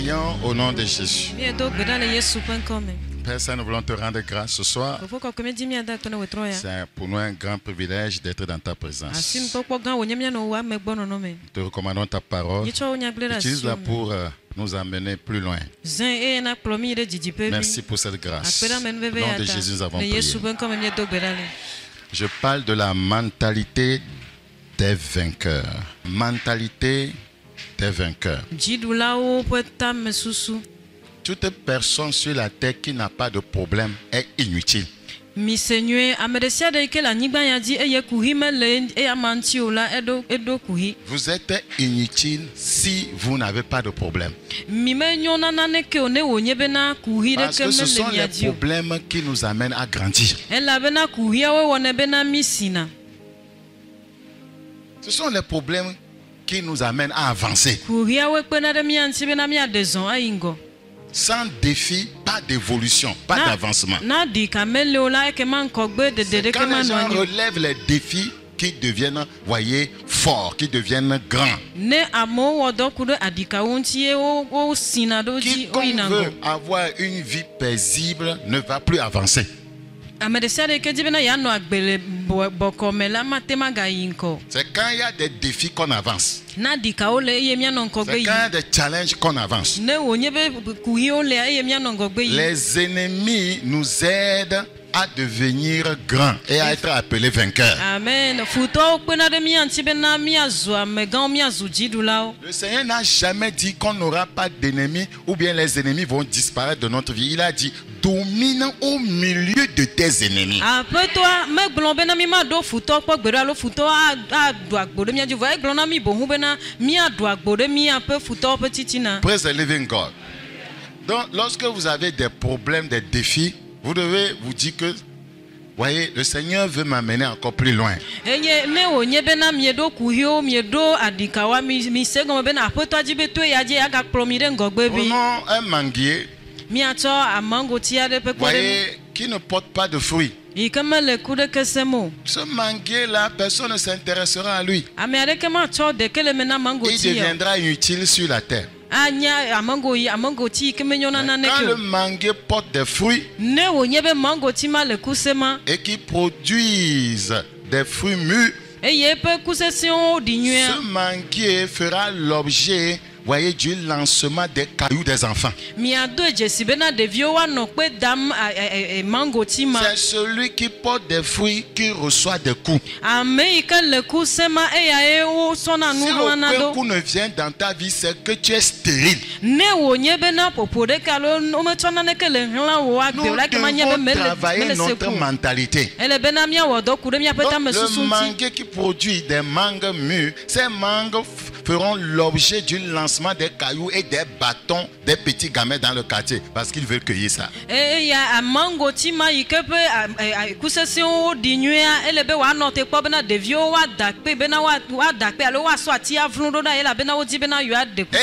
Prions au nom de Jésus. Père Saint, nous voulons te rendre grâce ce soir. C'est pour nous un grand privilège d'être dans ta présence. Nous te recommandons ta parole. Utilise-la pour nous amener plus loin. Merci pour cette grâce. Au nom de Jésus, nous avons prié. Je parle de la mentalité des vainqueurs. Mentalité des vainqueurs. Toute personne sur la terre qui n'a pas de problème est inutile. Vous êtes inutile si vous n'avez pas de problème. Parce que ce sont les problèmes qui nous amènent à grandir. Ce sont les problèmes qui nous amènent à avancer. Sans défi, pas d'évolution, pas d'avancement. C'est quand les gens relèvent les défis qui deviennent, voyez, forts, qui deviennent grands. Quiconque veut avoir une vie paisible ne va plus avancer. C'est quand il y a des défis qu'on avance. C'est quand il y a des challenges qu'on avance. Les ennemis nous aident à devenir grands et à être appelés vainqueurs. Amen. Le Seigneur n'a jamais dit qu'on n'aura pas d'ennemis ou bien les ennemis vont disparaître de notre vie. Il a dit domine au milieu de tes ennemis. Praise the living God. Donc lorsque vous avez des problèmes, des défis, vous devez vous dire que, voyez, le Seigneur veut m'amener encore plus loin. Prenons un manguier, voyez, qui ne porte pas de fruits. Ce manguier-là, personne ne s'intéressera à lui. Il deviendra inutile sur la terre. Quand le manguier porte des fruits et qui produisent des fruits mûrs, ce manguier fera l'objet, voyez, du lancement des cailloux des enfants. C'est celui qui porte des fruits qui reçoit des coups. Si aucun coup ne vient dans ta vie, c'est que tu es stérile. Nous devons travailler notre mentalité. Le mangue qui produit des mangues mûres, ces mangues feront l'objet du lancement des cailloux et des bâtons des petits gamins dans le quartier parce qu'ils veulent cueillir ça. Et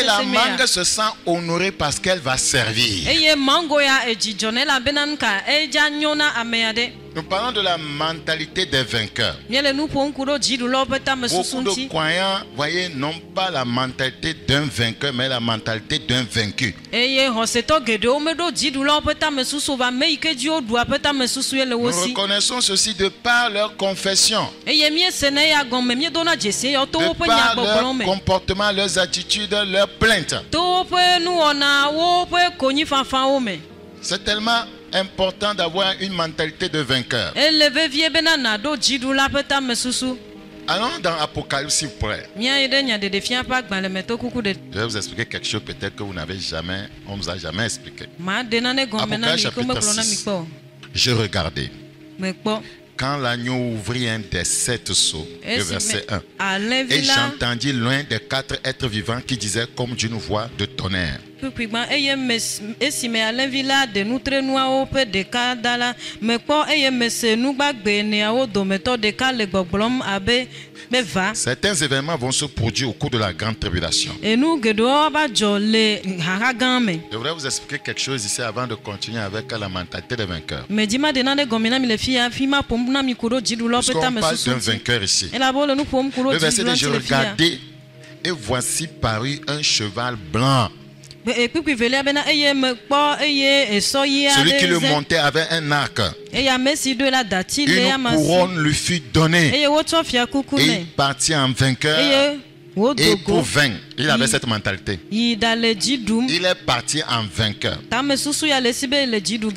la mangue se sent honorée parce qu'elle va servir. Nous parlons de la mentalité des vainqueurs. Beaucoup de croyants, voyez, n'ont pas la mentalité d'un vainqueur, mais la mentalité d'un vaincu. Nous reconnaissons ceci de par leur confession, de par leur comportement, leurs attitudes, leurs plaintes. C'est tellement important d'avoir une mentalité de vainqueur. Allons dans Apocalypse, s'il vous plaît. Je vais vous expliquer quelque chose peut-être que vous n'avez jamais, on ne vous a jamais expliqué. Apocalypse chapitre 6. Je regardais. Quand l'agneau ouvrit un des 7 sceaux, le verset 1, et j'entendis loin des 4 êtres vivants qui disaient comme d'une voix de tonnerre. Certains événements vont se produire au cours de la grande tribulation. Je voudrais vous expliquer quelque chose ici avant de continuer avec la mentalité des vainqueurs. Puisqu'on parle d'un vainqueur ici. Le verset dit, je regardais et voici parut un cheval blanc. Celui qui le montait avait un arc. Une couronne lui fut donnée. Et il partit en vainqueur. Et pour vaincre, il avait cette mentalité. Il est parti en vainqueur.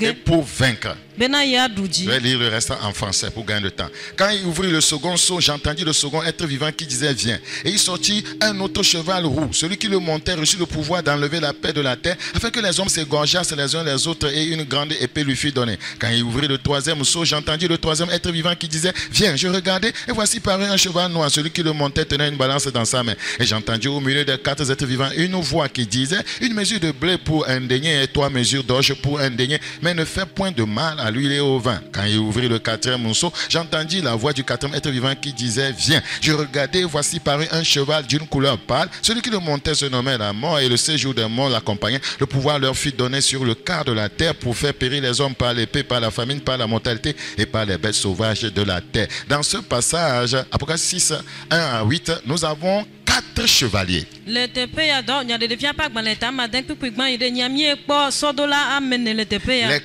Et pour vaincre. Je vais lire le reste en français pour gagner le temps. Quand il ouvrit le second seau, j'entendis le second être vivant qui disait viens. Et il sortit un autre cheval roux. Celui qui le montait reçut le pouvoir d'enlever la paix de la terre, afin que les hommes s'égorgeassent les uns les autres, et une grande épée lui fut donnée. Quand il ouvrit le troisième seau, j'entendis le troisième être vivant qui disait viens. Je regardai, et voici parut un cheval noir. Celui qui le montait tenait une balance dans sa main. Et j'entendis au milieu des quatre êtres vivants une voix qui disait une mesure de blé pour un denier et 3 mesures d'orge pour un denier, mais ne fais point de mal à l'huile et au vin. Quand il ouvrit le quatrième seau, j'entendis la voix du quatrième être vivant qui disait viens. Je regardai, voici parut un cheval d'une couleur pâle. Celui qui le montait se nommait la mort, et le séjour des morts l'accompagnait. Le pouvoir leur fut donné sur le quart de la terre pour faire périr les hommes par l'épée, par la famine, par la mortalité et par les bêtes sauvages de la terre. Dans ce passage, Apocalypse 6, 1 à 8, nous avons 4 chevaliers. Les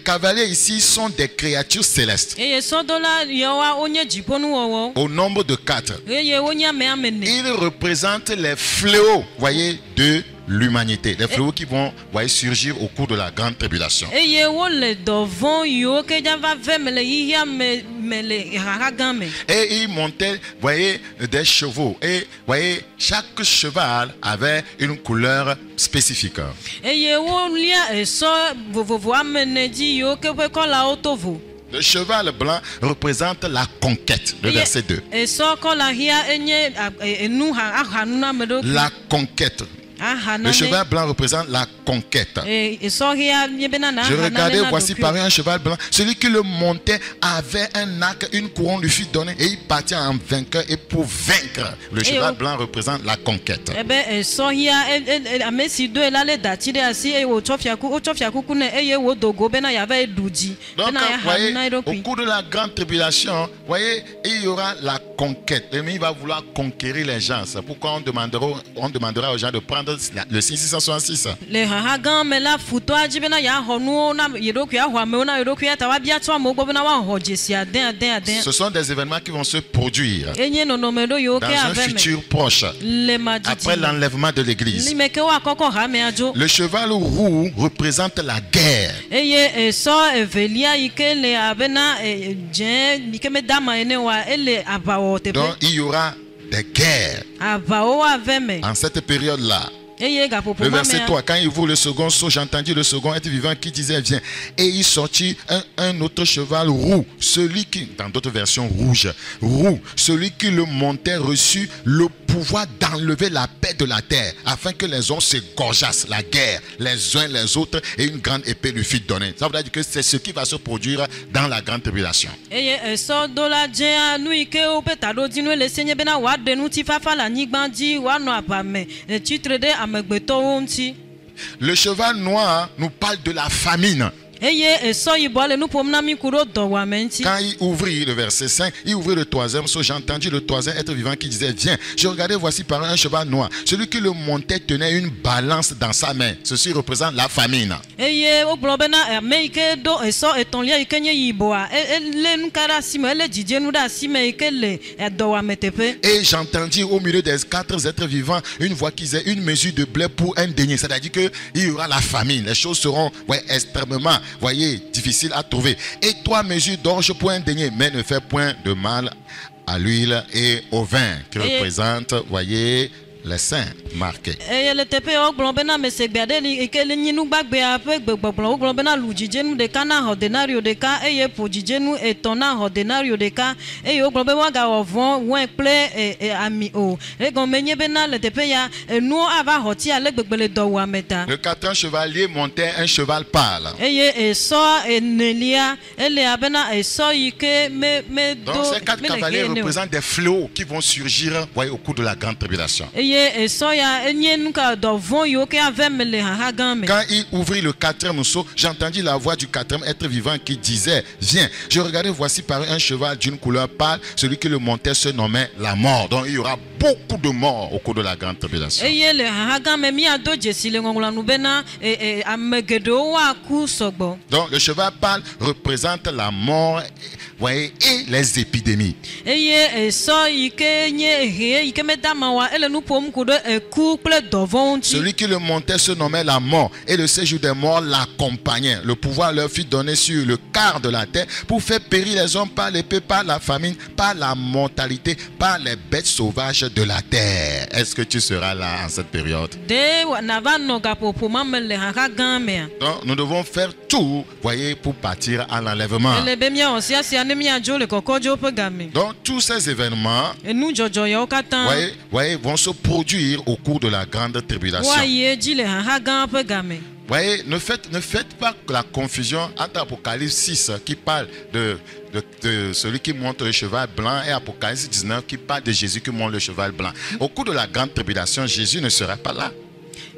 cavaliers ici sont des créatures célestes. Au nombre de 4. Ils représentent les fléaux, voyez, de l'humanité. Les fléaux qui vont surgir au cours de la grande tribulation. Et ils montaient, voyez, des chevaux. Et voyez, chaque cheval avait une couleur spécifique. Le cheval blanc représente la conquête, le verset 2. La conquête. Le cheval blanc représente la conquête. Je regardais, voici parut un cheval blanc. Celui qui le montait avait un arc, une couronne lui fut donnée, et il partit en vainqueur et pour vaincre. Le cheval blanc représente la conquête. Donc, voyez, au cours de la grande tribulation, voyez, il y aura la conquête. L'ennemi va vouloir conquérir les gens. C'est pourquoi on demandera aux gens de prendre le 666. Ce sont des événements qui vont se produire dans un futur proche, après l'enlèvement de l'église. Le cheval roux représente la guerre. Donc il y aura des guerres en cette période-là. Le verset 3, quand il ouvre le second seau, j'entendis le second être vivant qui disait viens. Et il sortit un autre cheval roux, celui qui, dans d'autres versions rouge, roux, celui qui le montait reçut le pouvoir d'enlever la paix de la terre, afin que les hommes s'égorgeassent, la guerre, les uns les autres, et une grande épée lui fut donnée. Ça veut dire que c'est ce qui va se produire dans la grande tribulation. Le cheval noir nous parle de la famine. Quand il ouvrit le verset 5, il ouvrit le troisième seau, j'ai entendu le troisième être vivant qui disait viens. Je regardais, voici par un cheval noir. Celui qui le montait tenait une balance dans sa main. Ceci représente la famine. Et j'entendis au milieu des 4 êtres vivants une voix qui disait une mesure de blé pour un denier. C'est-à-dire qu'il y aura la famine. Les choses seront extrêmement, voyez, difficiles à trouver. Et 3 mesures d'orge pour un denier, mais ne fait point de mal à l'huile et au vin, qui représente, voyez, les saints marqués. Le 4e chevalier montait un cheval pâle. Donc ces 4 cavaliers représentent des fléaux qui vont surgir, voyez, au cours de la grande tribulation. Quand il ouvrit le quatrième seau, j'entendis la voix du quatrième être vivant qui disait: viens. Je regardais, voici paru un cheval d'une couleur pâle. Celui qui le montait se nommait la mort. Donc il y aura beaucoup de morts au cours de la grande tribulation. Donc le cheval pâle représente la mort, voyez, et les épidémies. Celui qui le montait se nommait la mort, et le séjour des morts l'accompagnait. Le pouvoir leur fut donné sur le quart de la terre pour faire périr les hommes par l'épée, par la famine, par la mortalité, par les bêtes sauvages de la terre. Est-ce que tu seras là en cette période? Donc nous devons faire tout, voyez, pour partir à l'enlèvement. Donc tous ces événements, voyez, vont se produire au cours de la grande tribulation. Voyez, ne faites pas la confusion entre Apocalypse 6 qui parle de celui qui monte le cheval blanc et Apocalypse 19 qui parle de Jésus qui monte le cheval blanc. Au cours de la grande tribulation, Jésus ne sera pas là.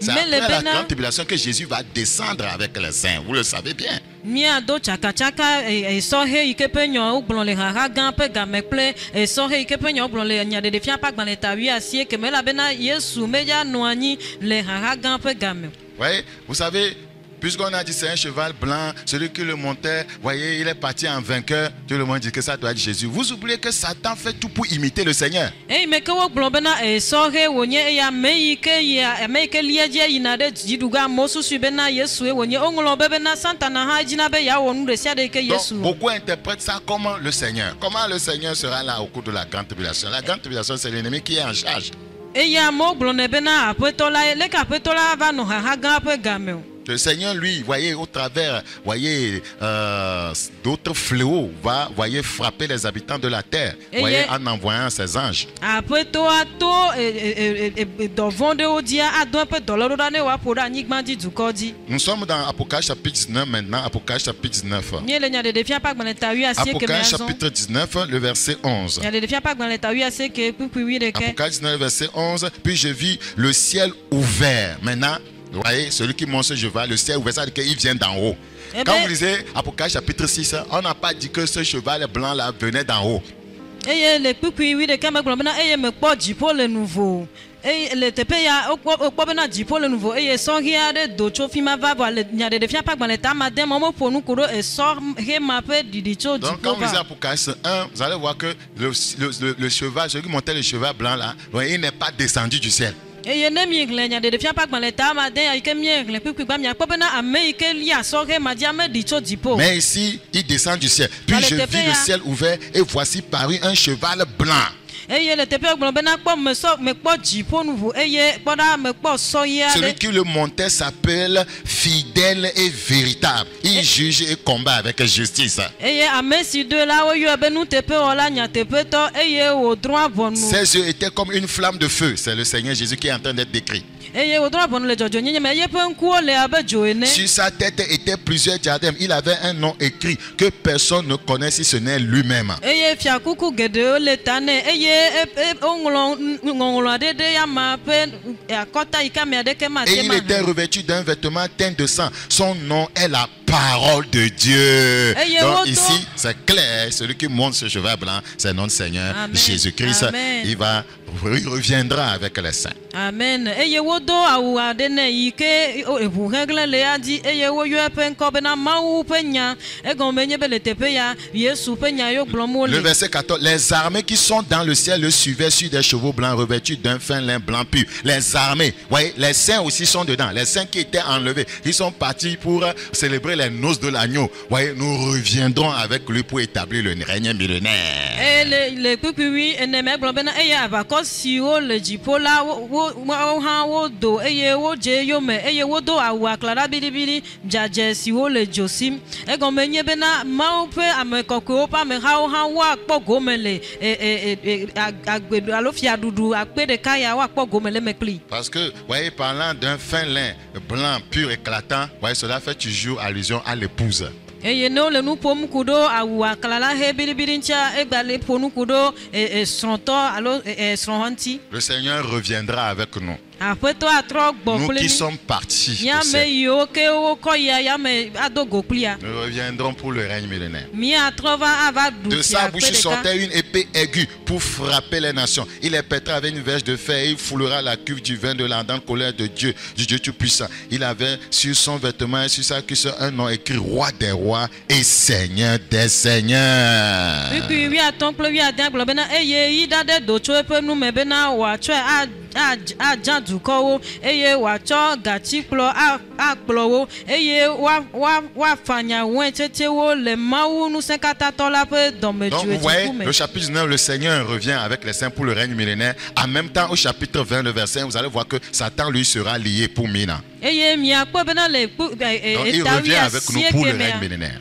C'est après la grande tribulation que Jésus va descendre avec les saints. Vous le savez bien. Voyez, vous savez, puisqu'on a dit c'est un cheval blanc, celui qui le montait, voyez, il est parti en vainqueur. Tout le monde dit que ça doit être Jésus. Vous oubliez que Satan fait tout pour imiter le Seigneur. Donc, beaucoup interprètent ça comme le Seigneur. Comment le Seigneur sera là au cours de la grande tribulation? La grande tribulation, c'est l'ennemi qui est en charge. Le Seigneur, lui, voyez, au travers, voyez, d'autres fléaux, va, voyez, frapper les habitants de la terre, voyez, en envoyant ses anges. Nous sommes dans Apocalypse chapitre 19 maintenant, Apocalypse chapitre 19. Apocalypse chapitre 19, le verset 11. Apocalypse 19, verset 11. Puis je vis le ciel ouvert. Maintenant, vous voyez, celui qui monte ce cheval, le ciel ouvert, ça veut dire qu'il vient d'en haut. Quand vous lisez Apocalypse chapitre 6, on n'a pas dit que ce cheval blanc là venait d'en haut. Donc quand vous lisez Apocalypse 1, vous allez voir que le cheval, celui qui montait le cheval blanc là, il n'est pas descendu du ciel. Mais ici, il descend du ciel. Puis je vis le ciel ouvert et voici paru un cheval blanc. Celui qui le montait s'appelle fidèle et véritable. Il juge et combat avec justice. Ses yeux étaient comme une flamme de feu. C'est le Seigneur Jésus qui est en train d'être décrit. Sur sa tête étaient plusieurs diadèmes. Il avait un nom écrit que personne ne connaît si ce n'est lui-même. Et il était revêtu d'un vêtement teint de sang. Son nom est la parole de Dieu. Donc ici, c'est clair. Celui qui monte ce cheval blanc, c'est notre Seigneur Jésus-Christ. Il reviendra avec les saints. Amen. Le verset 14. Les armées qui sont dans le ciel le suivaient sur des chevaux blancs revêtus d'un fin lin blanc pur. Les armées, voyez, les saints aussi sont dedans. Les saints qui étaient enlevés, ils sont partis pour célébrer les noces de l'agneau. Voyez, nous reviendrons avec lui pour établir le règne millénaire. Parce que, voyez, parlant d'un fin lin blanc pur éclatant, voyez, cela fait toujours allusion à l'épouse. Le Seigneur reviendra avec nous. Nous qui sommes partis, nous reviendrons pour le règne millénaire. De sa bouche sortait une épée aiguë pour frapper les nations. Il les pètera avec une verge de fer et il foulera la cuve du vin de l'ardente colère de Dieu, du Dieu Tout-Puissant. Il avait sur son vêtement et sur sa cuisse un nom écrit Roi des rois et Seigneur des seigneurs. Donc vous voyez, le chapitre 19, le Seigneur revient avec les saints pour le règne millénaire. En même temps, au chapitre 20, le verset 1, vous allez voir que Satan lui sera lié pour 1000 ans. Donc il revient avec nous pour le règne millénaire.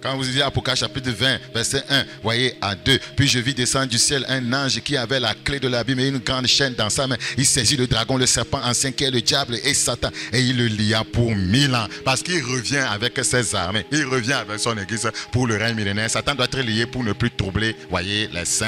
Quand vous lisez Apocalypse chapitre 20, verset 1, voyez à 2. Puis je vis descendre du ciel un ange qui avait la clé de l'abîme et une grande chaîne dans sa main. Il saisit le dragon, le serpent ancien qui est le diable et Satan. Et il le lia pour 1000 ans. Parce qu'il revient avec ses armées. Il revient avec son église pour le règne millénaire. Satan doit être lié pour ne plus troubler, voyez, les saints.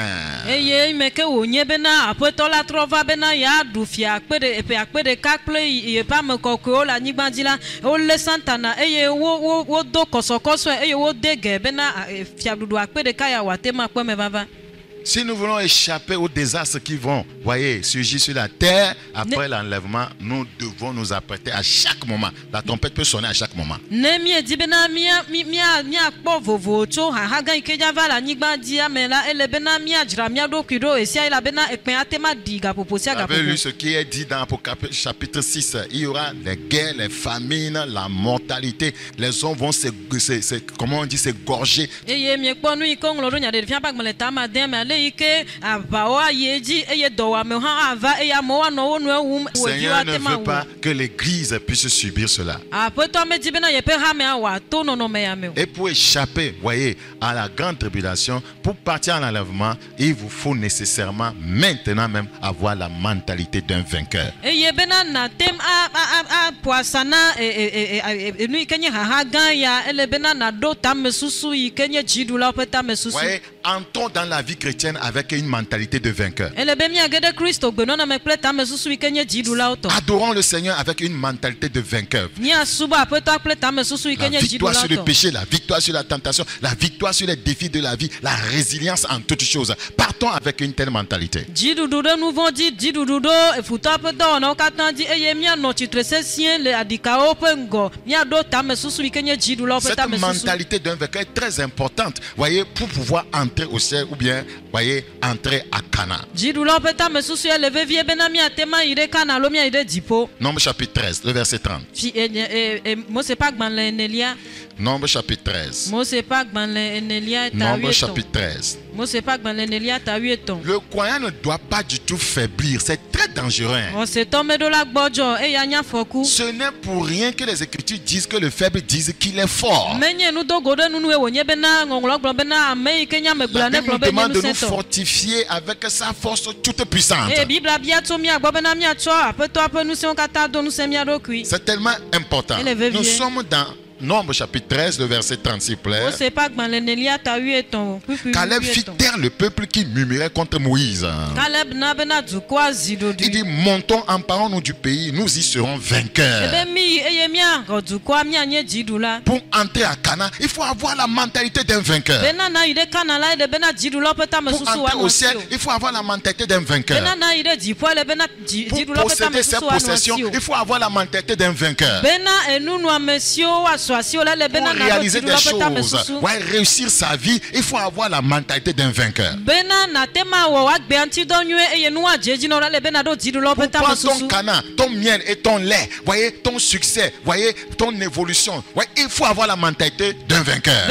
Si nous voulons échapper aux désastres qui vont, voyez, surgir sur la terre, après l'enlèvement, nous devons nous apprêter à chaque moment. La trompette peut sonner à chaque moment. Vous avez lu ce qui est dit dans Apocalypse chapitre 6. Il y aura les guerres, les famines, la mortalité. Les hommes vont comment on dit, s'égorger. Seigneur ne veut pas que l'église puisse subir cela. Et pour échapper, voyez, à la grande tribulation, pour partir en enlèvement, il vous faut nécessairement maintenant même avoir la mentalité d'un vainqueur. Voyez, entrons dans la vie chrétienne avec une mentalité de vainqueur. Adorons le Seigneur avec une mentalité de vainqueur. La victoire sur le péché, la victoire sur la tentation, la victoire sur les défis de la vie, la résilience en toutes choses. Partons avec une telle mentalité. Cette mentalité d'un vainqueur est très importante, voyez, pour pouvoir entrer au ciel ou bien, voyez, entrer à Cana. Nombre chapitre 13, le verset 30. Nombre chapitre 13. Nombre chapitre 13. Le croyant ne doit pas du tout faiblir. C'est très dangereux. Ce n'est pour rien que les Écritures disent que le faible disent qu'il est fort. La Bible nous demande de nous fortifier avec sa force toute puissante. C'est tellement important. Nous sommes dans Nombre chapitre 13, le verset 36 plaît. Caleb fit taire le peuple qui murmurait contre Moïse. Il dit, montons, emparons-nous du pays, nous y serons vainqueurs. Pour entrer à Cana, il faut avoir la mentalité d'un vainqueur. Pour entrer au ciel, il faut avoir la mentalité d'un vainqueur. Pour posséder ses possessions, il faut avoir la mentalité d'un vainqueur. Pour réaliser des choses, ouais, réussir sa vie, il faut avoir la mentalité d'un vainqueur. Pour prendre ton canard, ton miel et ton lait, voyez, ton succès, voyez, ton évolution, ouais, il faut avoir la mentalité mentalité d'un vainqueur.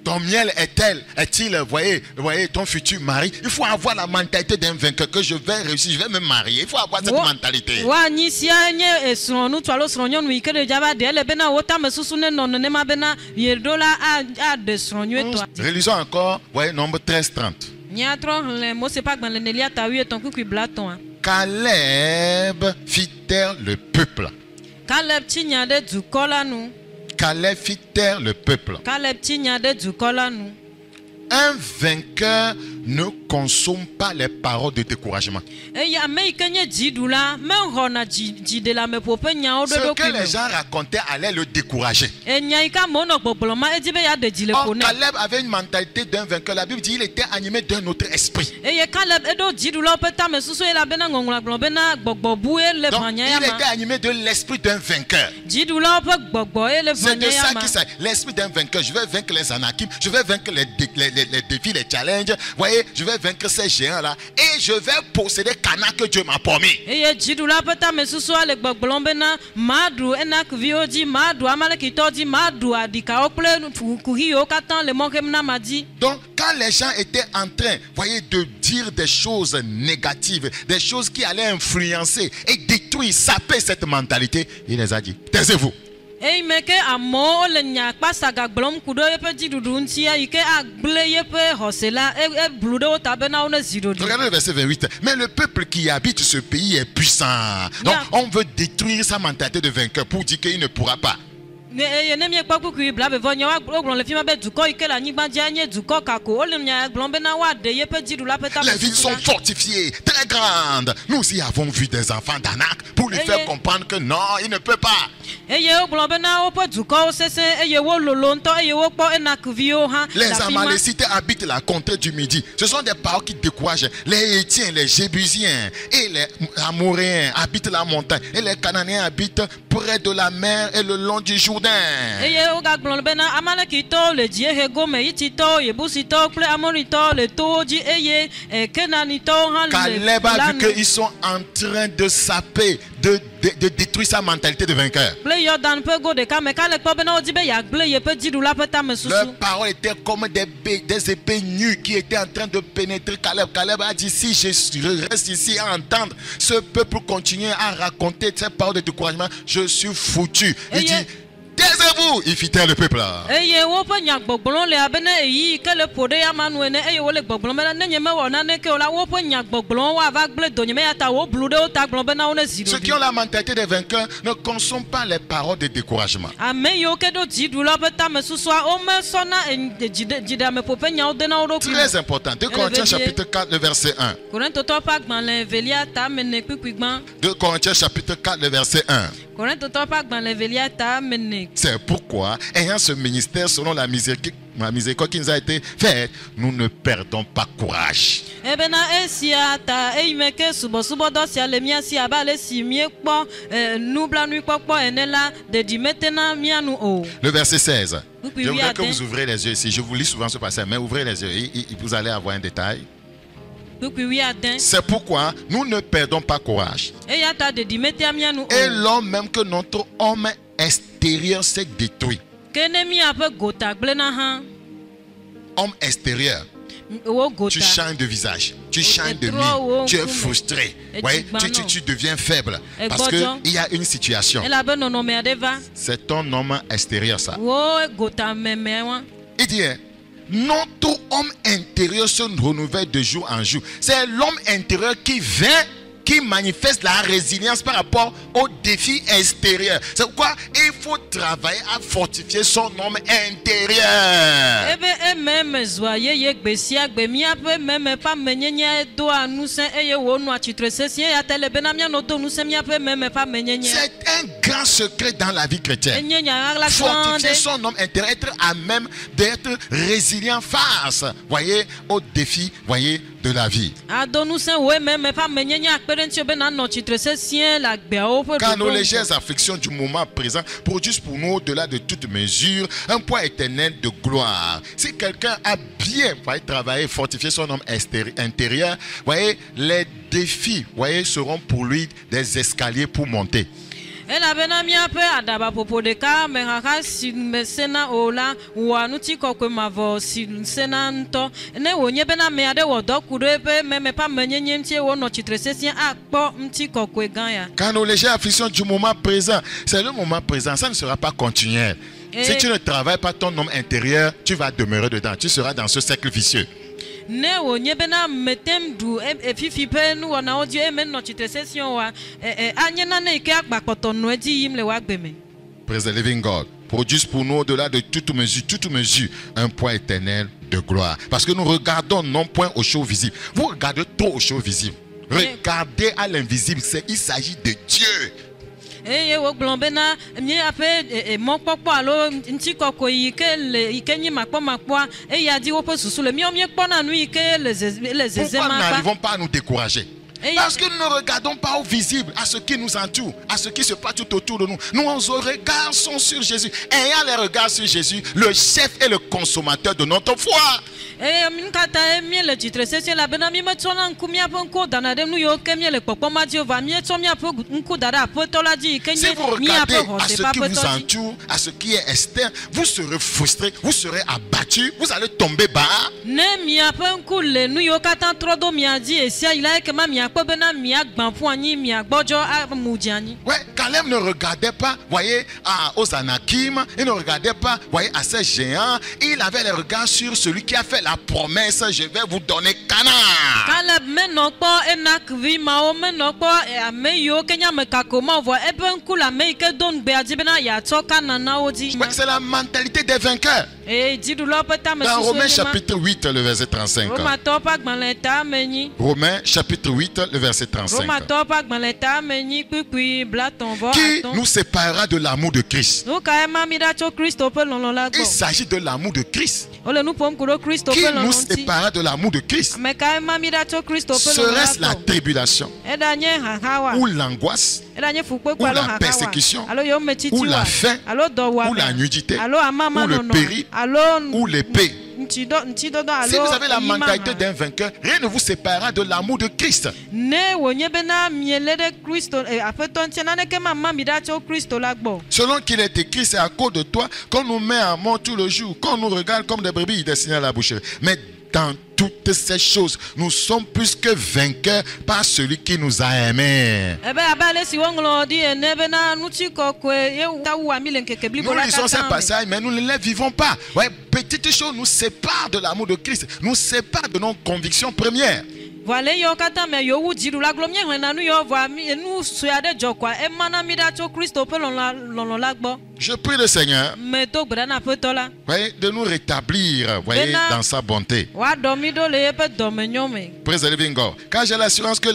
Ton miel est-il, voyez, ton futur mari. Il faut avoir la mentalité d'un vainqueur, que je vais réussir, je vais me marier. Il faut avoir cette mentalité. Relisons encore, voyez, nombre 13-30. Caleb fit taire le peuple. Caleb fit taire le peuple. Un vainqueur ne consomme pas les paroles de découragement. Ce que les gens racontaient allait le décourager. Or, Caleb avait une mentalité d'un vainqueur. La Bible dit qu'il était animé d'un autre esprit. Donc, il était animé de l'esprit d'un vainqueur. C'est de ça qu'il s'agit. L'esprit d'un vainqueur. Je vais vaincre les anakim. Je vais vaincre les défis, les challenges. Voyez, je vais vaincre ces géants-là. Et je vais posséder Cana que Dieu m'a promis. Donc, quand les gens étaient en train, voyez, de dire des choses négatives, des choses qui allaient influencer et détruire, saper cette mentalité, il les a dit, taisez-vous. Regardez le verset 28. Mais le peuple qui habite ce pays est puissant. Donc on veut détruire sa mentalité de vainqueur pour dire qu'il ne pourra pas. Les villes sont fortifiées, très grandes. Nous y avons vu des enfants d'Anak pour lui faire comprendre que non, il ne peut pas. Les Amalécites habitent la contrée du Midi. Ce sont des paroles qui découragent. Les Hétiens, les Jébusiens et les Amoréens habitent la montagne. Et les Cananéens habitent près de la mer et le long du Jourdain. Caleb a vu qu'ils sont en train de saper, de détruire sa mentalité de vainqueur. Leurs paroles étaient comme des épées nues qui étaient en train de pénétrer Caleb. Caleb a dit, si je reste ici à entendre ce peuple continuer à raconter ces paroles de découragement, je suis foutu. Il dit, taisez-vous, il fit taire le peuple. Ceux qui ont la mentalité des vainqueurs ne consomment pas les paroles de découragement. Très important. 2 Corinthiens chapitre 4, le verset 1. 2 Corinthiens chapitre 4, le verset 1. C'est pourquoi, ayant ce ministère selon la miséricorde qui nous a été faite, nous ne perdons pas courage. Le verset 16. Je voudrais que vous ouvrez les yeux ici. Je vous lis souvent ce passage, mais ouvrez les yeux et vous allez avoir un détail. C'est pourquoi nous ne perdons pas courage. Et l'homme, même que notre homme extérieur s'est détruit. Homme extérieur. Tu changes de visage, tu changes de mine, tu es frustré, ouais, tu deviens faible parce qu'il y a une situation. C'est ton homme extérieur, ça. Il dit, notre homme intérieur se renouvelle de jour en jour. C'est l'homme intérieur qui vient, qui manifeste la résilience par rapport aux défis extérieurs. C'est pourquoi il faut travailler à fortifier son homme intérieur. C'est un grand secret dans la vie chrétienne. Fortifier son homme intérieur, être à même d'être résilient face, voyez, aux défis, voyez, de la vie. Car nos légères afflictions du moment présent produisent pour nous, au-delà de toute mesure, un poids éternel de gloire. Si quelqu'un a bien travaillé, fortifié son homme intérieur, voyez, les défis, voyez, seront pour lui des escaliers pour monter. Car nos légères afflictions du moment présent, c'est le moment présent, ça ne sera pas continuel. Si tu ne travailles pas ton homme intérieur, tu vas demeurer dedans, tu seras dans ce cercle vicieux. Praise the living God. Produise pour nous au-delà de toute mesure, un poids éternel de gloire. Parce que nous regardons non point aux choses visibles. Vous regardez trop aux choses visibles. Regardez à l'invisible, il s'agit de Dieu. Pourquoi n'arrivons pas à nous décourager? Parce que nous ne regardons pas au visible, à ce qui nous entoure, à ce qui se passe tout autour de nous. Nos regards sont sur Jésus. Ayant les regards sur Jésus, le chef et le consommateur de notre foi. Si vous regardez à ce qui vous entoure, à ce qui est externe, vous serez frustré, vous serez abattu, vous allez tomber bas. Ouais, Caleb ne regardait pas, voyez, aux Anakim, il ne regardait pas, voyez, à ces géants. Il avait les regards sur celui qui a fait la promesse, je vais vous donner Canaan. Ouais, c'est la mentalité des vainqueurs. Dans Romains chapitre 8, le verset 35. Romains chapitre 8, le verset 35. Qui nous séparera de l'amour de Christ? Il s'agit de l'amour de Christ. Qui nous séparera de l'amour de Christ? Serait-ce la tribulation, ou l'angoisse, ou la persécution, ou la faim, ou la nudité, ou le péril, ou l'épée? Si vous avez la mentalité d'un vainqueur, rien ne vous séparera de l'amour de Christ. Selon qu'il est écrit, c'est à cause de toi qu'on nous met à mort tout le jour, qu'on nous regarde comme des brebis destinées à la boucherie. Mais dans toutes ces choses, nous sommes plus que vainqueurs par celui qui nous a aimés. Nous lisons ces passages, mais nous ne les vivons pas. Ouais, petites choses nous séparent de l'amour de Christ, nous séparent de nos convictions premières. Je prie le Seigneur, voyez, de nous rétablir, voyez, dans sa bonté. Praise the living God. Car j'ai l'assurance que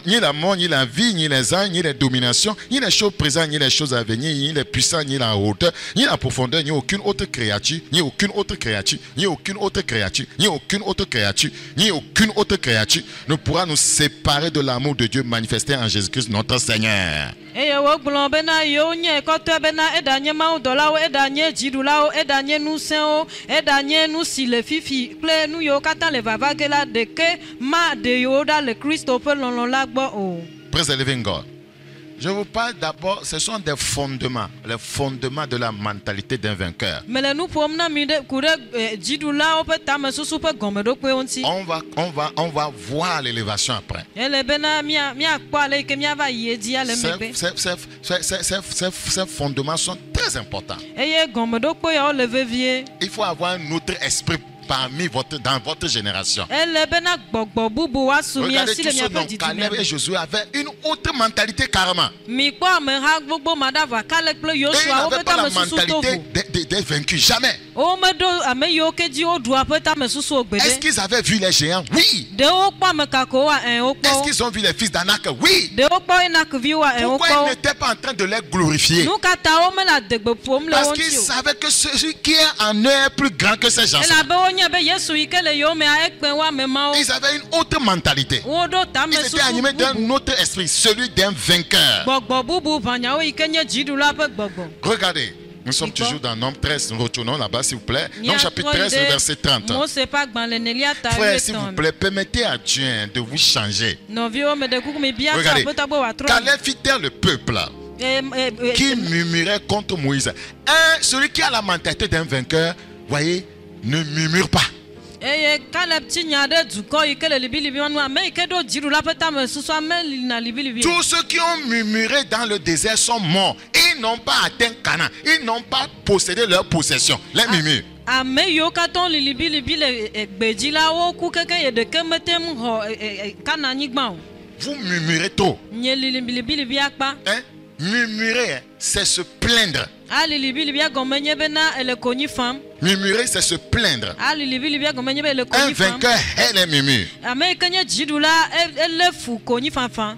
ni la mort, ni la vie, ni les anges, ni les dominations, ni les choses présentes, ni les choses à venir, ni les puissants, ni la hauteur, ni la profondeur, ni aucune autre créature, ni aucune autre créature, ni aucune autre créature, ni aucune autre créature, ni aucune autre créature ne pourra nous séparer de l'amour de Dieu manifesté en Jésus-Christ notre Seigneur. Praise the living God. Je vous parle d'abord, ce sont des fondements, les fondements de la mentalité d'un vainqueur. On va voir l'élévation après. Ces fondements sont très importants. Il faut avoir un autre esprit dans votre génération. Regardez tous ceux dont Caleb et Josué avaient une autre mentalité carrément. Et ils n'avaient pas la mentalité des vaincus, jamais. Est-ce qu'ils avaient vu les géants? Oui. Est-ce qu'ils ont vu les fils d'Anak? Oui. Pourquoi ils n'étaient pas en train de les glorifier? Parce qu'ils savaient que celui qui est en eux est plus grand que ces gens. Ils avaient une autre mentalité. Ils étaient animés d'un autre esprit, celui d'un vainqueur. Regardez, nous sommes toujours dans Nom 13. Nous retournons là-bas, s'il vous plaît. Nom chapitre 13, verset 30. Frère, s'il vous plaît, permettez à Dieu de vous changer. Regardez, Caleb fit taire le peuple. qui murmurait contre Moïse. Celui qui a la mentalité d'un vainqueur, voyez, ne murmure pas. Tous ceux qui ont murmuré dans le désert sont morts. Ils n'ont pas atteint Canaan. Ils n'ont pas possédé leur possession. Les murmures. Vous murmurez tôt. Hein? Murmurer, c'est se plaindre. Murmurer, c'est se plaindre. Un vainqueur est les murmures.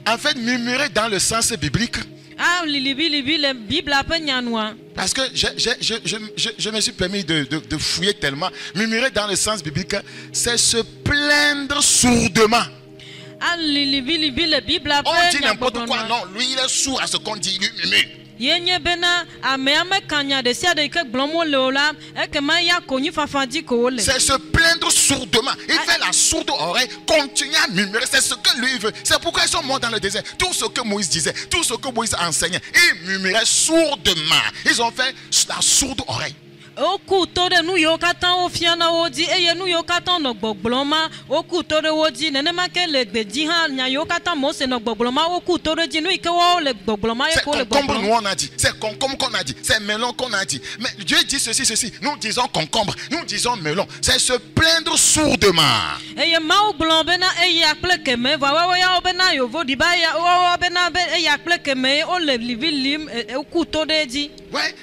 En fait, murmurer dans le sens biblique. Parce que je me suis permis de fouiller tellement. Murmurer dans le sens biblique, c'est se plaindre sourdement. On dit n'importe quoi, non, lui il est sourd à ce qu'on dit, lui murmure. C'est se plaindre sourdement. Il fait la sourde oreille, continue à murmurer. C'est ce que lui veut. C'est pourquoi ils sont morts dans le désert. Tout ce que Moïse disait, tout ce que Moïse enseignait, ils murmuraient sourdement. Ils ont fait la sourde oreille. C'est concombre, nous on a dit. C'est concombre qu'on a dit. C'est melon qu'on a dit. Mais Dieu dit ceci, ceci. Nous disons concombre. Nous disons melon. C'est se plaindre sourdement. Ouais.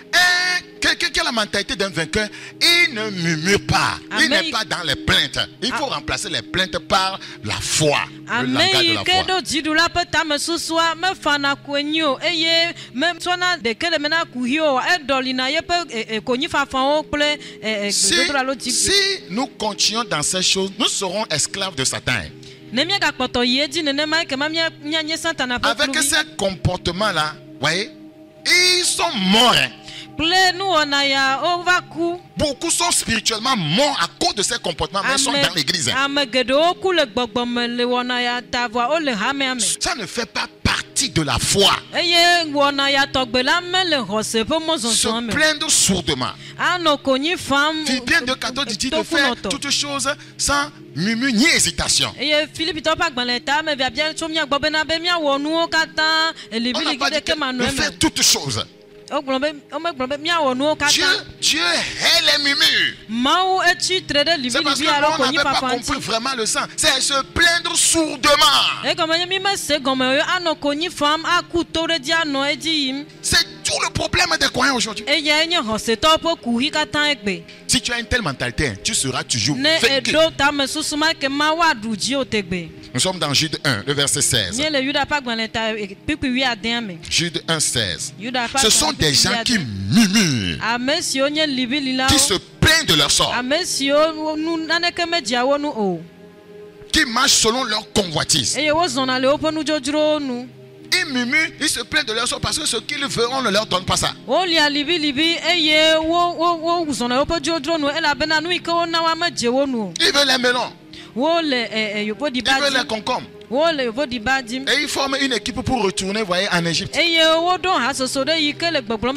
Quelqu'un qui a la mentalité d'un vainqueur, il ne murmure pas. Il n'est pas dans les plaintes. Il faut remplacer les plaintes par la foi. Le langage de la foi. Si nous continuons dans ces choses, nous serons esclaves de Satan. Avec ces comportements-là, voyez, ils sont morts. Beaucoup sont spirituellement morts à cause de ces comportements, mais sont dans l'église. Ça ne fait pas partie de la foi. Se plaindre sourdement. Philippiens 2,14 dit de faire toutes choses sans murmure ni hésitation. On n'a pas dit de faire toutes choses. Dieu est les murmures. C'est parce que on n'avait pas compris vraiment le sens. C'est se plaindre sourdement. C'est tout le problème des croyants aujourd'hui. Si tu as une telle mentalité, tu seras toujours vaincu. Nous sommes dans Jude 1, le verset 16. Jude 1, 16. Ce sont des gens qui murmurent, qui se plaignent de leur sort, qui marchent selon leur convoitise. Ils murmurent, ils se plaignent de leur sort parce que ce qu'ils veulent, on ne leur donne pas ça. Ils veulent les melons. Ils veulent les concombres. Et ils forment une équipe pour retourner, voyez, en Égypte. Pourtant,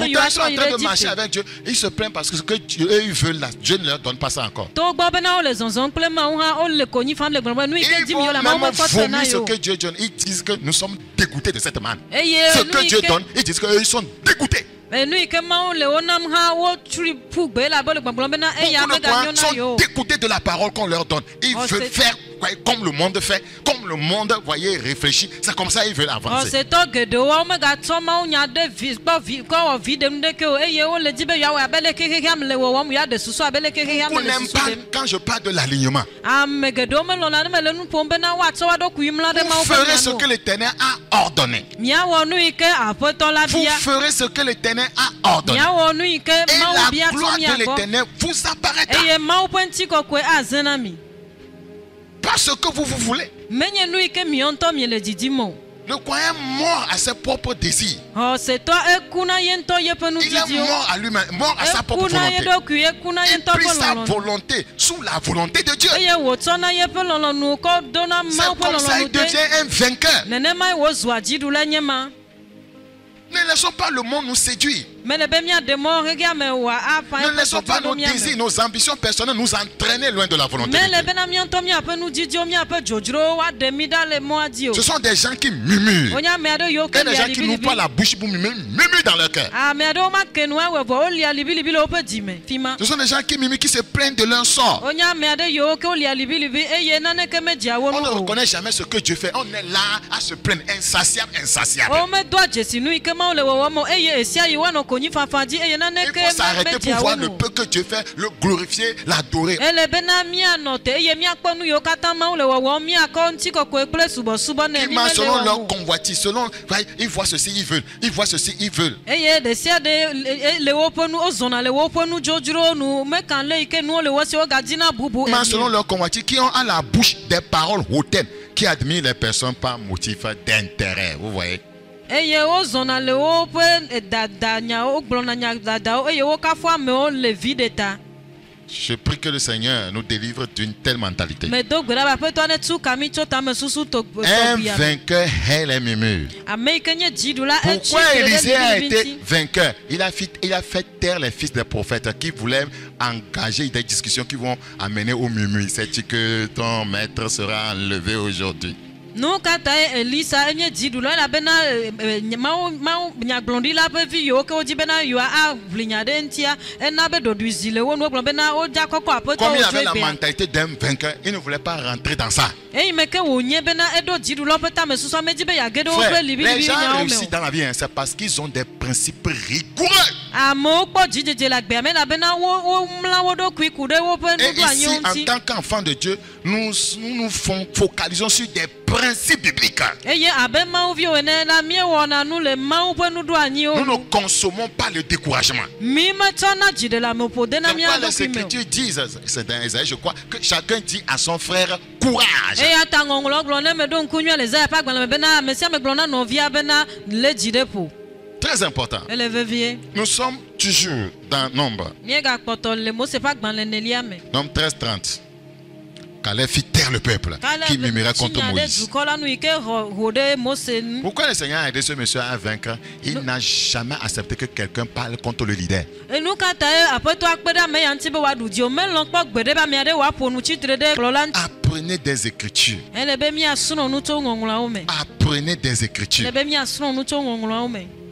ils sont en train de marcher avec Dieu. Ils se plaignent parce que ce que Dieu, ils veulent là, Dieu ne leur donne pas ça encore. Ils vont même vomir ce que Dieu donne. Ils disent que nous sommes dégoûtés de cette manne. Ce que Dieu donne, ils disent qu'ils sont dégoûtés. Beaucoup de croyants sont dégoûtés de la parole qu'on leur donne. Ils veulent faire comme le monde fait, comme le monde, voyez, réfléchit. C'est comme ça qu'ils veulent avancer. On n'aime pas quand je parle de l'alignement. Vous ferez ce que l'Éternel a ordonné. Vous ferez ce que l'Éternel a ordonné. Et la gloire de l'Éternel vous apparaîtra. Pas ce que vous voulez. Le croyant mort à ses propres désirs. Il est mort à lui-même, mort à sa propre volonté. Il prit sa volonté sous la volonté de Dieu. C'est comme ça qu'il devient un vainqueur. Ne laissons pas le monde nous séduire. Ne laissons pas nos désirs, nos ambitions personnelles nous entraîner loin de la volonté de Dieu. Ce sont des gens qui murmurent. Et des gens qui n'ouvrent pas la bouche pour murmurer dans leur cœur. Ce sont des gens qui murmurent, qui se plaignent de leur sort. On ne reconnaît jamais ce que Dieu fait. On est là à se plaindre, insatiable. Il faut s'arrêter pour voir le peu que Dieu fait, le glorifier, l'adorer. Ils marchent selon leur convoitise, selon, ils voient ceci, ils veulent. Ils voient ceci, ils veulent. Ils marchent selon leur convoitise, qui ont à la bouche des paroles hautaines, qui admirent les personnes par motif d'intérêt. Vous voyez? Je prie que le Seigneur nous délivre d'une telle mentalité. Un vainqueur hait les murmures. Pourquoi Élisée a été vainqueur? Il a fait taire les fils des prophètes qui voulaient engager des discussions qui vont amener au murmure. Sais-tu que ton maître sera enlevé aujourd'hui? Non, kata Elisa enye didula la bena nyaglondi la pe vi yo ke oji bena yo a vlinyade ntia ena be doduizile wonu bena o jakoko apoto. Comme il avait la mentalité d'un vainqueur, il ne voulait pas rentrer dans ça. Et me ke wonye bena edo didula peta me suso meji be ya gedo be libi libi. Les gens réussissent dans la vie, c'est parce qu'ils ont des principes rigoureux. Et ici, en tant qu'enfants de Dieu, nous nous focalisons sur des principes bibliques. Nous ne consommons pas le découragement. Les Écritures disent, c'est dans Isaïe, je crois, que chacun dit à son frère courage. Très important. Nous sommes toujours dans Nombre. Nombre 13-30. Caleb fit taire le peuple qui murmurait contre Moïse. Pourquoi le Seigneur a aidé ce monsieur à vaincre? Il n'a jamais accepté que quelqu'un parle contre le leader. Apprenez des Écritures. Apprenez des Écritures.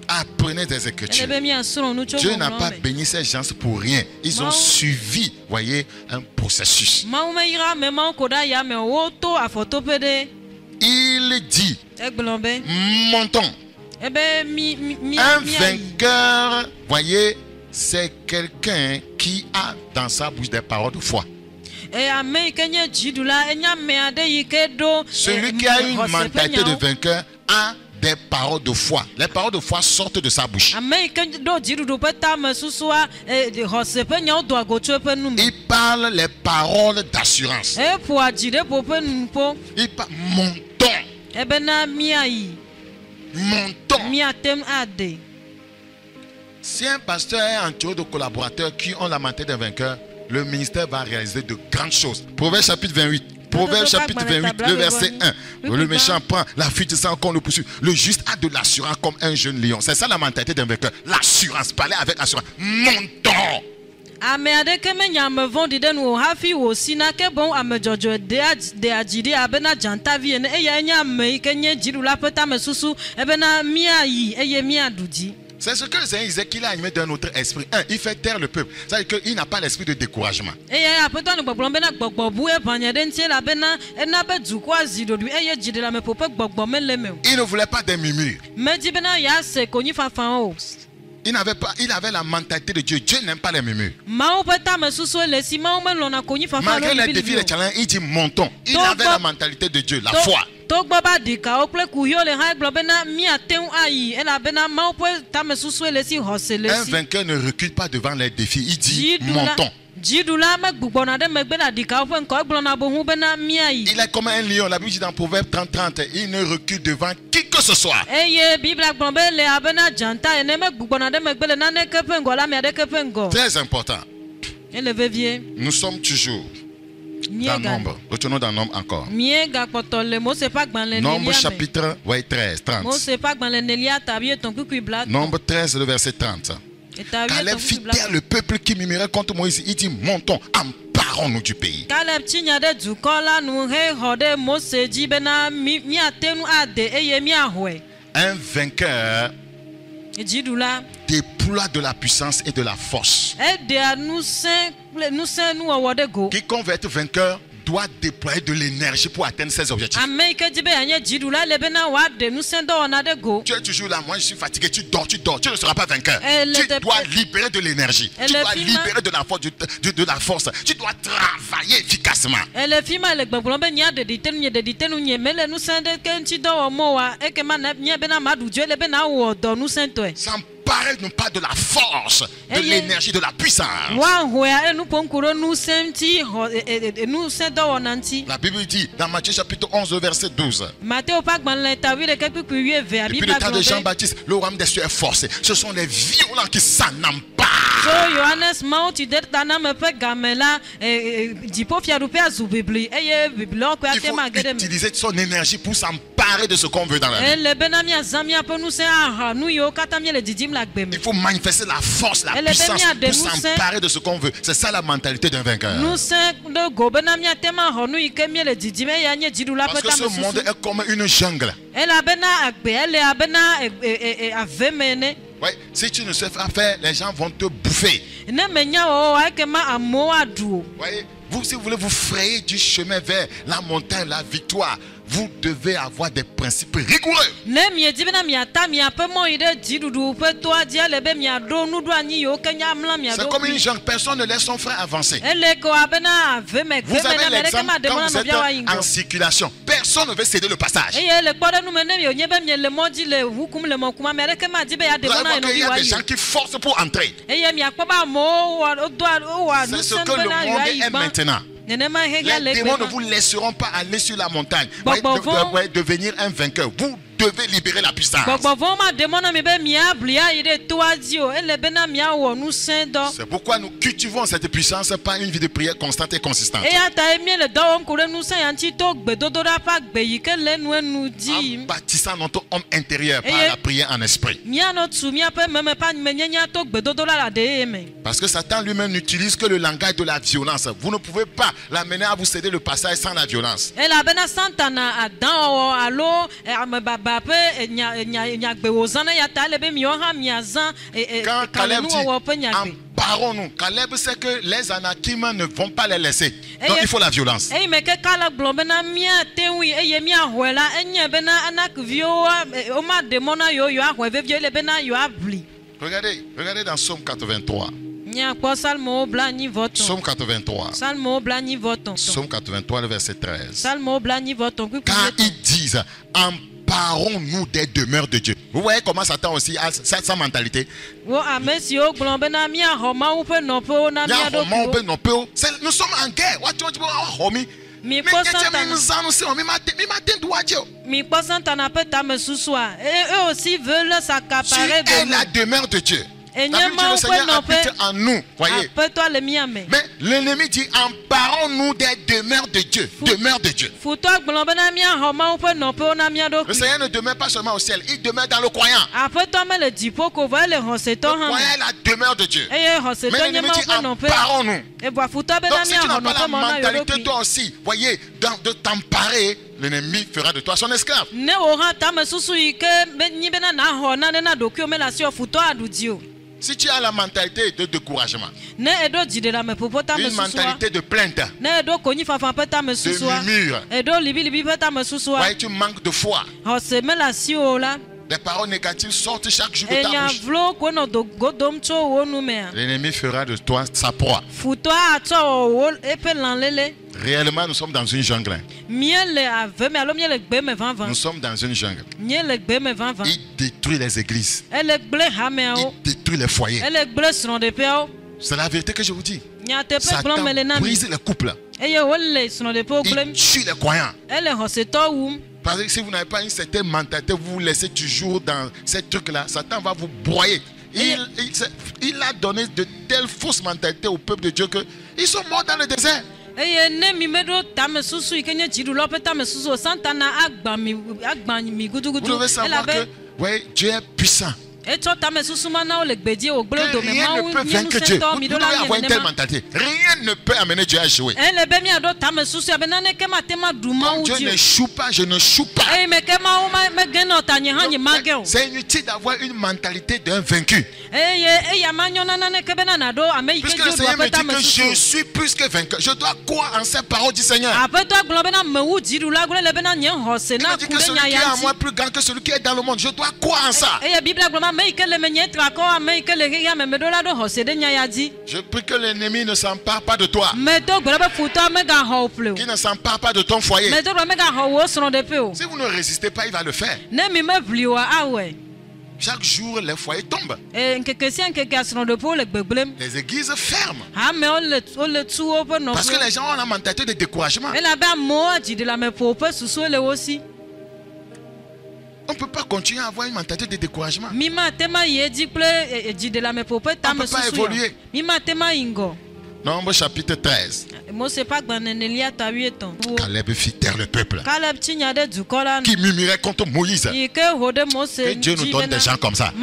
Apprenez des Écritures. Dieu n'a pas béni ces gens pour rien. Ils ont suivi, voyez, un processus. Il dit, montons. Un vainqueur, voyez, c'est quelqu'un qui a dans sa bouche des paroles de foi. Celui qui a une mentalité de vainqueur a des paroles de foi. Les paroles de foi sortent de sa bouche. Il parle les paroles d'assurance. Il parle montons. Si un pasteur est entouré de collaborateurs qui ont la mentalité d'un vainqueur, le ministère va réaliser de grandes choses. Proverbe chapitre 28. Proverbe chapitre 28, le verset 1. Le méchant prend la fuite sans qu'on le poursuive. Le juste a de l'assurance comme un jeune lion. C'est ça la mentalité d'un vainqueur. L'assurance, parler avec assurance. Montons. C'est ce que le Seigneur disait, qu'il a animé d'un autre esprit. Il fait taire le peuple. C'est-à-dire qu'il n'a pas l'esprit de découragement. Il ne voulait pas des murmures. Il avait la mentalité de Dieu. Dieu n'aime pas les murmures. Malgré les défis et les challenges, il dit montons. Il avait la mentalité de Dieu, la foi. Un vainqueur ne recule pas devant les défis. Il dit montons. Il est comme un lion. La Bible dit dans Proverbe 30-30, il ne recule devant qui que ce soit. Très important. Nous sommes toujours Dans Nombre. Retournons dans Nombre encore. Nombre chapitre 13, 30. Nombre 13, le verset 30. Caleb fit taire le peuple qui murmurait contre Moïse. Il dit, montons, emparons-nous du pays. Un vainqueur déploie de la puissance et de la force. Quiconque veut être vainqueur doit déployer de l'énergie pour atteindre ses objectifs. Tu es toujours là, moi je suis fatigué, tu dors, tu ne seras pas vainqueur. Tu dois libérer de l'énergie, tu dois libérer de la force, tu dois travailler efficacement. S'emparer non pas de la force, de l'énergie, de la puissance. La Bible dit dans Matthieu chapitre 11 verset 12. Depuis le temps de Jean-Baptiste, le royaume des cieux est forcé. Ce sont les violents qui s'en emparent. Il faut utiliser son énergie pour s'emparer de ce qu'on veut dans la vie. Il faut manifester la force, la puissance pour s'emparer de ce qu'on veut. C'est ça la mentalité d'un vainqueur. Parce que ce monde est comme une jungle. Ouais, si tu ne sais pas faire, les gens vont te bouffer. Voyez, si vous voulez vous frayer du chemin vers la montagne, la victoire, vous devez avoir des principes rigoureux. C'est comme une jungle, personne ne laisse son frère avancer. Vous avez l'exemple quand vous êtes en circulation. Personne ne veut céder le passage. Il y a des gens qui forcent pour entrer. C'est ce que le monde est maintenant. Les démons ne vous laisseront pas aller sur la montagne. Devenir un vainqueur. Vous devez libérer la puissance. C'est pourquoi nous cultivons cette puissance par une vie de prière constante et consistante. En bâtissant notre homme intérieur par la prière en esprit. Parce que Satan lui-même n'utilise que le langage de la violence. Vous ne pouvez pas l'amener à vous céder le passage sans la violence. Quand Caleb dit emparons-nous, Caleb sait que les Anakim ne vont pas les laisser. Donc il faut la violence. Regardez dans Psaume 83. Psaume 83. Psaume 83, le verset 13. Quand ils disent emparons-nous des demeures de Dieu. Vous voyez comment Satan aussi a sa mentalité. Nous sommes en guerre. Eux aussi veulent s'accaparer de nous. La demeure de Dieu. La Bible dit le Seigneur habite en nous. Voyez. Mais l'ennemi dit emparons-nous des demeures de Dieu. Demeure de Dieu. Le Seigneur ne demeure pas seulement au ciel, il demeure dans le croyant. Le croyant est la demeure de Dieu. Mais l'ennemi dit emparons-nous. Donc si tu n'as pas la mentalité toi aussi, voyez, de t'emparer, l'ennemi fera de toi son esclave. Si tu as la mentalité de découragement, une mentalité de plainte, de murmure, ouais, tu manques de foi, des paroles négatives sortent chaque jour de ta bouche. L'ennemi fera de toi sa proie. Réellement, nous sommes dans une jungle. Nous sommes dans une jungle. Il détruit les églises. Il détruit les foyers. C'est la vérité que je vous dis. Satan brise les couples. Il tue les croyants. Parce que si vous n'avez pas une certaine mentalité, vous vous laissez toujours dans ces trucs-là, Satan va vous broyer. Il a donné de telles fausses mentalités au peuple de Dieu qu'ils sont morts dans le désert. devez savoir que Dieu est puissant. Rien ne peut vaincre Dieu. Vous devez avoir une telle mentalité. Rien ne peut amener Dieu à jouer. Quand Dieu n'échoue pas, je ne choue pas. C'est inutile d'avoir une mentalité d'un vaincu. Puisque le Seigneur me dit que je suis plus que vainqueur. Je dois croire en ces paroles du Seigneur. Il me dit que celui qui est en moi est plus grand que celui qui est dans le monde. Je dois croire en ça. Je prie que l'ennemi ne s'empare pas de toi. Qu'il ne s'empare pas de ton foyer. Si vous ne résistez pas, il va le faire. Chaque jour, les foyers tombent. Les églises ferment. Parce que les gens ont la mentalité de découragement. On ne peut pas continuer à avoir une mentalité de découragement. On ne peut pas évoluer. Nombre chapitre 13. Caleb fit taire le peuple qui murmurait contre Moïse. Que Dieu nous donne des gens comme ça. Il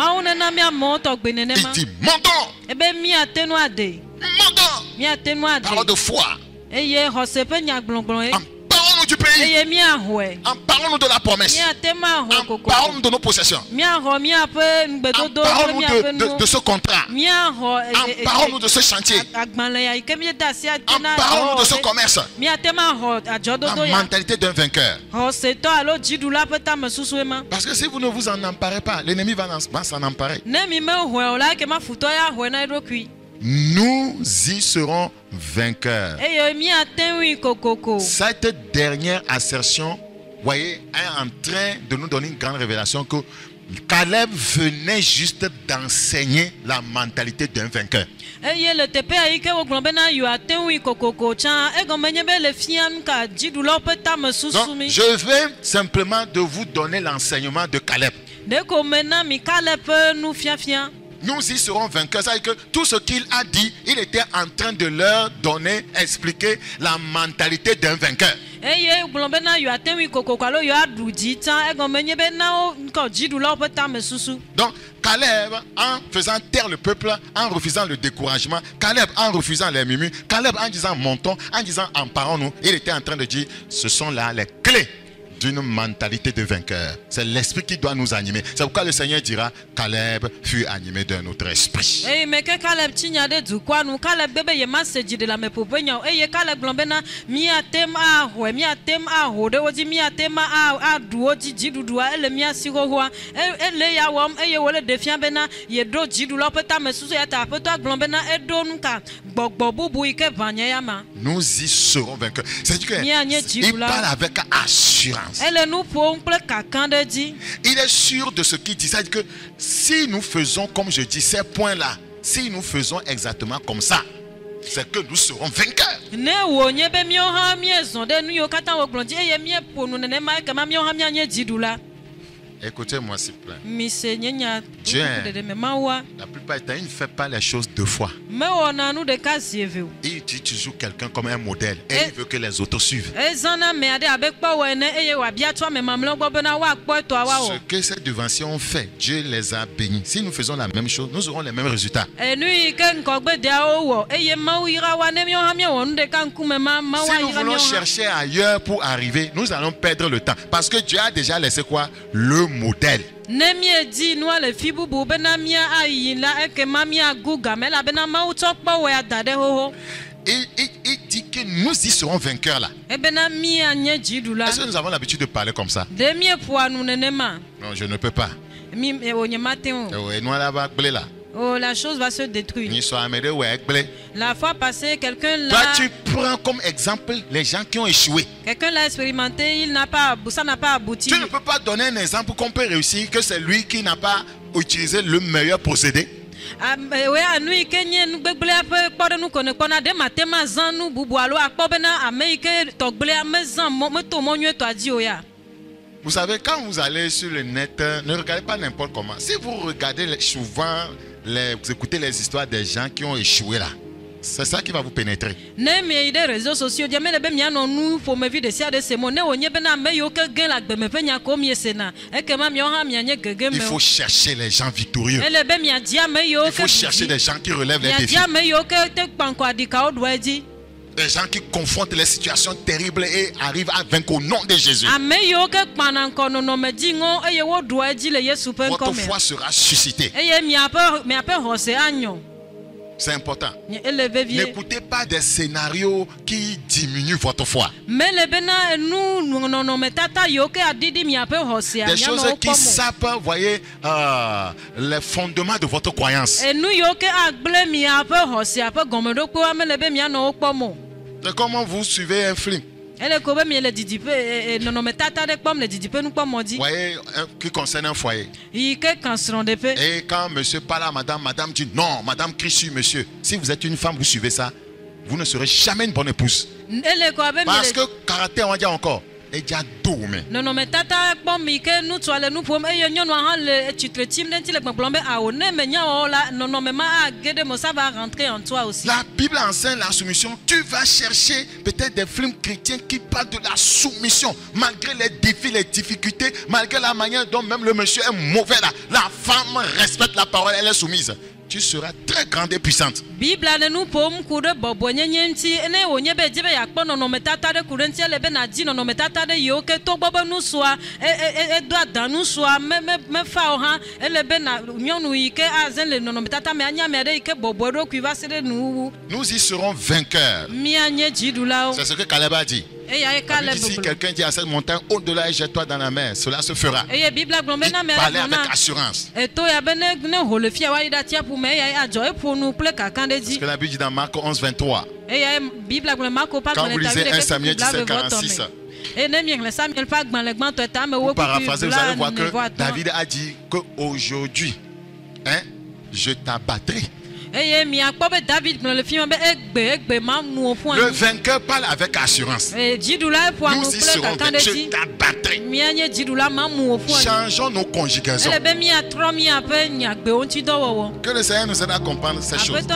dit montons. Montons. Parole de foi. Parlons-nous du pays. Parlons-nous de la promesse. Parlons-nous de nos possessions. Parlons-nous de ce contrat. Parlons-nous de ce chantier. Parlons-nous de ce commerce. La mentalité d'un vainqueur. Parce que si vous ne vous en emparez pas, l'ennemi va s'en emparer. Nous y serons vainqueurs. Cette dernière assertion, voyez, est en train de nous donner une grande révélation que Caleb venait juste d'enseigner la mentalité d'un vainqueur. Donc, je vais simplement de vous donner l'enseignement de Caleb. Nous y serons vainqueurs. C'est-à-dire que tout ce qu'il a dit, il était en train de leur donner, expliquer la mentalité d'un vainqueur. Donc, Caleb, en faisant taire le peuple, en refusant le découragement, Caleb en refusant les murmures, Caleb en disant montons, en disant emparons-nous, il était en train de dire, ce sont là les clés d'une mentalité de vainqueur. C'est l'esprit qui doit nous animer. C'est pourquoi le Seigneur dira, Caleb fut animé d'un autre esprit. Nous y serons vainqueurs. C'est-à-dire qu'il parle avec assurance. Il est sûr de ce qu'il dit. C'est-à-dire que si nous faisons comme je dis ces points-là, si nous faisons exactement comme ça, c'est que nous serons vainqueurs. Écoutez-moi s'il vous plaît. Dieu, la plupart du temps, il ne fait pas les choses deux fois. Il dit toujours quelqu'un comme un modèle et il veut que les autres suivent. Ce que ces devanciers ont fait, Dieu les a bénis. Si nous faisons la même chose, nous aurons les mêmes résultats. Si nous voulons chercher ailleurs pour arriver, nous allons perdre le temps. Parce que Dieu a déjà laissé quoi? Le modèle. Il dit que nous y serons vainqueurs là. Est-ce que nous avons l'habitude de parler comme ça? Non, je ne peux pas. Oh, la chose va se détruire. La fois passée, quelqu'un l'a... Toi, tu prends comme exemple les gens qui ont échoué. Quelqu'un l'a expérimenté, ça n'a pas abouti. Tu ne peux pas donner un exemple qu'on peut réussir que c'est lui qui n'a pas utilisé le meilleur procédé. Vous savez, quand vous allez sur le net, ne regardez pas n'importe comment. Si vous regardez souvent, vous écoutez les histoires des gens qui ont échoué là. C'est ça qui va vous pénétrer. réseaux sociaux, il faut chercher les gens victorieux. Il faut chercher des gens qui relèvent les défis. Des gens qui confrontent les situations terribles et arrivent à vaincre au nom de Jésus. Votre foi sera suscitée. C'est important. N'écoutez pas des scénarios qui diminuent votre foi. Des choses qui sapent, voyez, les fondements de votre croyance. C'est comment vous suivez un film. Voyez, qui concerne un foyer. Et quand monsieur parle à madame dit non, madame crie sur monsieur. Si vous êtes une femme, vous suivez ça, vous ne serez jamais une bonne épouse. Parce que caractère, on va dire encore. Et déjà dormé. La Bible enseigne la soumission. Tu vas chercher peut-être des films chrétiens qui parlent de la soumission. Malgré les défis, les difficultés, malgré la manière dont même le monsieur est mauvais là. La femme respecte la parole, elle est soumise. Tu seras très grande et puissante. Bible nous pom kude bobonyenyenti ene onyebe jibe yakpo nonometata de kurentia lebe na di nonometata de yoke to bobo nu soa e do adanu soa me fa oha elebe na nyonu ike azen le nonometata me anya me de ike bobodo kuiva sere nu. Nous y serons vainqueurs. C'est ce que Caleb a dit. Si quelqu'un dit à cette montagne au-delà et jette-toi dans la mer, cela se fera. Il parlait avec assurance. Ce que la Bible dit dans Marc 11, 23. Quand vous lisez 1 Samuel 17, 46. Vous paraphrasez, vous allez voir que David a dit qu'aujourd'hui, je t'abattrai. Le vainqueur parle avec assurance. Nous y serons vainqueurs. Je t'abattrai. Changeons nos conjugaisons. Que le Seigneur nous aide à comprendre ces choses.